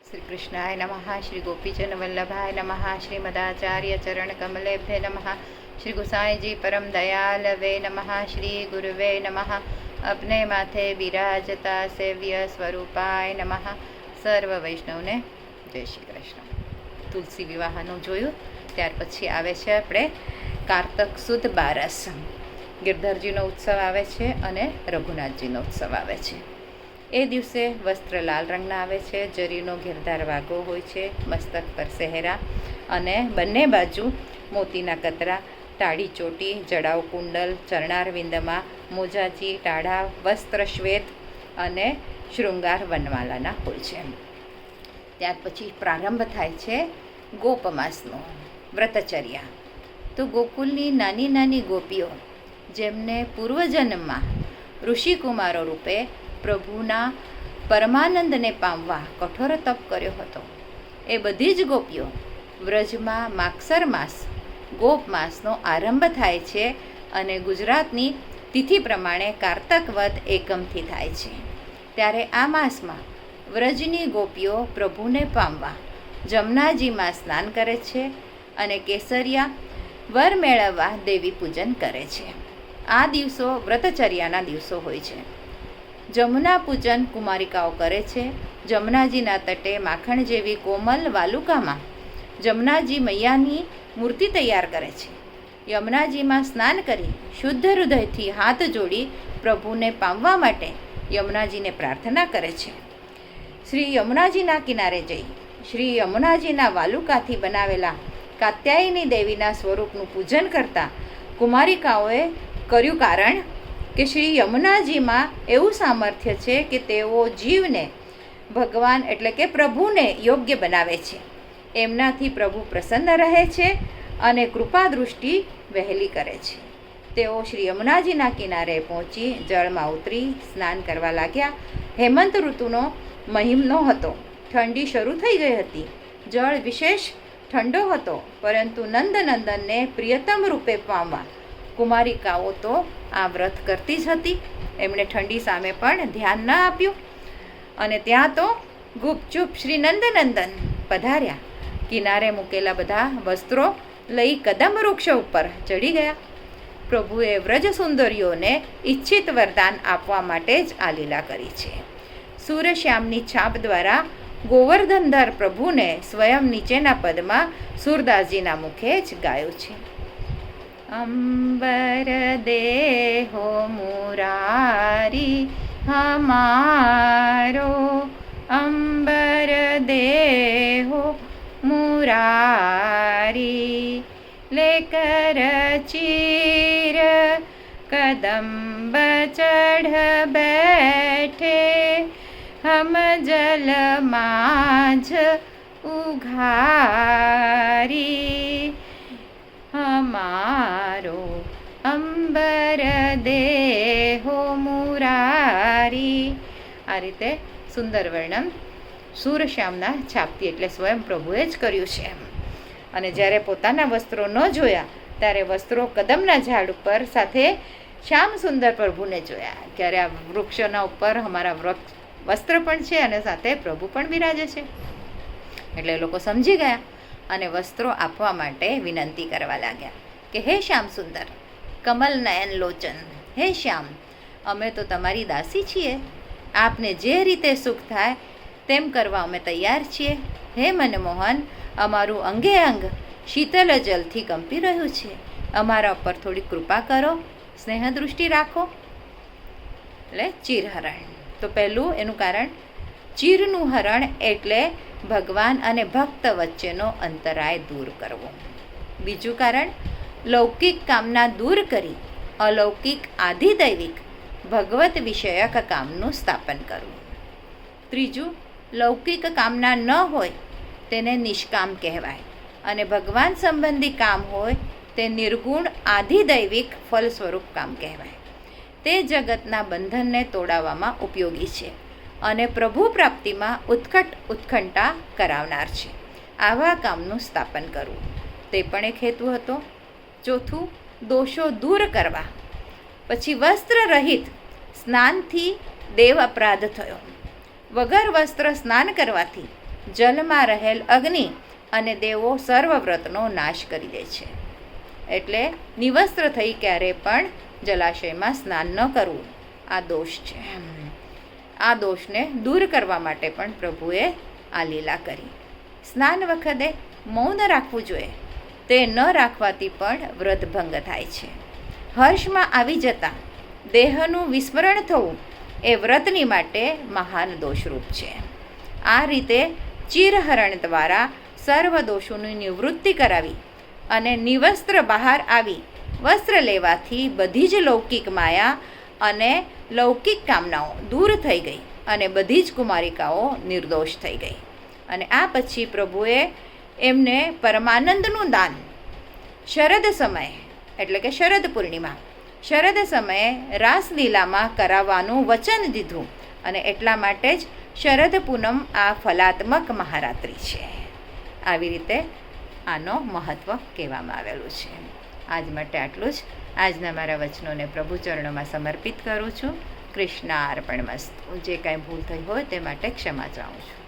श्री कृष्णाय नमः। श्री गोपीजन वल्लभाय नमः। श्रीमदाचार्य चरण कमलेभ्य नमः। श्री गोसाई जी परम दयालवे नमः। श्री गुरुवे नमः। अपने माथे विराजता सेव्य स्वरूपाय नमः। सर्व वैष्णवने जय श्री कृष्ण। तुलसी विवाहનું જોયું, ત્યાર પછી આવે છે આપણે કારતક સુદ બારસ, ગિરધરજીનો ઉત્સવ આવે છે અને રઘુનાથજીનો ઉત્સવ આવે છે. એ દિવસે વસ્ત્ર લાલ રંગના આવે છે, જરીનો ઘેરદાર વાઘો હોય છે, મસ્તક પર સેહરા અને બંને બાજુ મોતીના કતરા, ટાળી ચોટી, જડાઉ કુંડલ, ચરણારવિંદમાં મોજાજી, ટાઢા, વસ્ત્ર શ્વેત અને શૃંગાર વનમાલાના હોય છે. ત્યાર પછી પ્રારંભ થાય છે ગોપમાસનો, વ્રતચર્યા. તો ગોકુલની નાની નાની ગોપીઓ જેમને પૂર્વજન્મમાં ઋષિકુમારો રૂપે પ્રભુના પરમાનંદને પામવા કઠોર તપ કર્યો હતો, એ બધી જ ગોપીઓ વ્રજમાં માગસર માસ ગોપ માસનો આરંભ થાય છે અને ગુજરાતની તિથિ પ્રમાણે કારતક વદ એકમથી થાય છે. ત્યારે આ માસમાં વ્રજની ગોપીઓ પ્રભુને પામવા જમનાજીમાં સ્નાન કરે છે અને કેસરિયા વર મેળવવા દેવી પૂજન કરે છે. આ દિવસો વ્રતચર્યાના દિવસો હોય છે. જમુના પૂજન કુમારિકાઓ કરે છે. જમનાજીના તટે માખણ જેવી કોમલ વાલુકામાં જમનાજી મૈયાની મૂર્તિ તૈયાર કરે છે. યમુનાજીમાં સ્નાન કરી શુદ્ધ હૃદયથી હાથ જોડી પ્રભુને પામવા માટે યમુનાજીને પ્રાર્થના કરે છે. શ્રી યમુનાજીના કિનારે જઈ શ્રી યમુનાજીના વાલુકાથી બનાવેલા કાત્યાયની દેવીના સ્વરૂપનું પૂજન કરતા કુમારિકાઓએ કર્યું, કારણ કે શ્રી યમુનાજીમાં એવું સામર્થ્ય છે કે તેઓ જીવને ભગવાન એટલે કે પ્રભુને યોગ્ય બનાવે છે. એમનાથી પ્રભુ પ્રસન્ન રહે છે અને કૃપા દૃષ્ટિ વહેલી કરે છે. તેઓ શ્રી યમુનાજીના કિનારે પહોંચી જળમાં ઉતરી સ્નાન કરવા લાગ્યા. હેમંત ઋતુનો મહિમનો હતો. ઠંડી શરૂ થઈ ગઈ હતી. જળ વિશેષ ઠંડો હતો, પરંતુ નંદનંદનને પ્રિયતમ રૂપે પામવા કુમારિકાઓ તો આ વ્રત કરતી જ હતી. એમણે ઠંડી સામે પણ ધ્યાન ન આપ્યું અને ત્યાં તો ગુપચુપ શ્રી નંદનંદન પધાર્યા. કિનારે મૂકેલા બધા વસ્ત્રો લઈ કદમ વૃક્ષ ઉપર ચડી ગયા. પ્રભુએ વ્રજ સુંદરીઓને ઈચ્છિત વરદાન આપવા માટે જ આ લીલા કરી છે. સૂર્યશ્યામની છાપ દ્વારા ગોવર્ધનધર પ્રભુને સ્વયં નીચેના પદમાં સુરદાસજીના મુખે જ ગાયું છે. અંબર દેહો મુરારી હમારો, અંબર દેહો મુરારી, લેકર ચીર કદંબ ચઢ બેઠે, હમ જલ માઝ ઉઘારી, હમારો અંબર દેહો મુરારી. આ રીતે સુંદર વર્ણન સૂર્યશ્યામના છાપથી એટલે સ્વયં પ્રભુએ જ કર્યું છે. અને જ્યારે પોતાના વસ્ત્રો ન જોયા ત્યારે વસ્ત્રો કદમના ઝાડ ઉપર સાથે શ્યામ સુંદર પ્રભુને જોયા. ત્યારે આ વૃક્ષોના ઉપર અમારા વસ્ત્ર પણ છે અને સાથે પ્રભુ પણ બિરાજે છે. એટલે લોકો સમજી ગયા અને વસ્ત્રો આપવા માટે વિનંતી કરવા લાગ્યા કે હે શ્યામ સુંદર, કમલ નયન લોચન, હે શ્યામ, અમે તો તમારી દાસી છીએ. આપને જે રીતે સુખ થાય તેમ કરવા અમે તૈયાર છીએ. હે મનમોહન, અમારું અંગે અંગ શીતલ જલથી કંપી રહ્યું છે. અમારા ઉપર થોડી કૃપા કરો, સ્નેહ દૃષ્ટિ રાખો. એટલે ચીરહરણ. તો પહેલું એનું કારણ ચીરનું હરણ એટલે ભગવાન અને ભક્ત વચ્ચેનો અંતરાય દૂર કરવો. બીજું કારણ લૌકિક કામના દૂર કરી અલૌકિક આધિદૈવિક ભગવત વિષયક કામનું સ્થાપન કરવું. ત્રીજું લૌકિક કામના ન હોય તેને નિષ્કામ કહેવાય અને ભગવાન સંબંધી કામ હોય તે નિર્ગુણ આધિદૈવિક ફલ સ્વરૂપ કામ કહેવાય. તે જગતના બંધનને તોડાવવામાં ઉપયોગી છે અને પ્રભુ પ્રાપ્તિમાં ઉત્કંઠા કરાવનાર છે. આવા કામનું સ્થાપન કરવું તે પણ એક હેતુ હતો. ચોથું દોષો દૂર કરવા. પછી વસ્ત્ર રહિત સ્નાનથી દેવ અપરાધ થયો. વગર વસ્ત્ર સ્નાન કરવાથી જલમાં રહેલ અગ્નિ અને દેવો સર્વવ્રતનો નાશ કરી દે છે. એટલે નિવસ્ત્ર થઈ ક્યારે પણ જલાશયમાં સ્નાન ન કરવું આ દોષ છે. આ દોષને દૂર કરવા માટે પણ પ્રભુએ આ લીલા કરી. સ્નાન વખતે મૌન રાખવું જોઈએ. તે ન રાખવાથી પણ વ્રતભંગ થાય છે. હર્ષમાં આવી જતા દેહનું વિસ્મરણ થવું એ વ્રતની માટે મહાન દોષરૂપ છે. આ રીતે ચિરહરણ દ્વારા સર્વ દોષોની નિવૃત્તિ કરાવી અને નિવસ્ત્ર બહાર આવી વસ્ત્ર લેવાથી બધી જ લૌકિક માયા અને લૌકિક કામનાઓ દૂર થઈ ગઈ અને બધી જ કુમારિકાઓ નિર્દોષ થઈ ગઈ. અને આ પછી પ્રભુએ એમને પરમાનંદનું દાન શરદ સમયે એટલે કે શરદ પૂર્ણિમા શરદ સમયે રાસલીલામાં કરાવવાનું વચન દીધું. અને એટલા માટે જ શરદ પૂનમ આ ફલાત્મક મહારાત્રિ છે. આવી રીતે આનો મહત્ત્વ કહેવામાં આવેલું છે. આજ માટે આટલું જ. આજના મારા વચનોને પ્રભુ ચરણોમાં સમર્પિત કરું છું. કૃષ્ણાર્પણમસ્તુ. જે કાંઈ ભૂલ થઈ હોય તે માટે ક્ષમા ચાહું છું.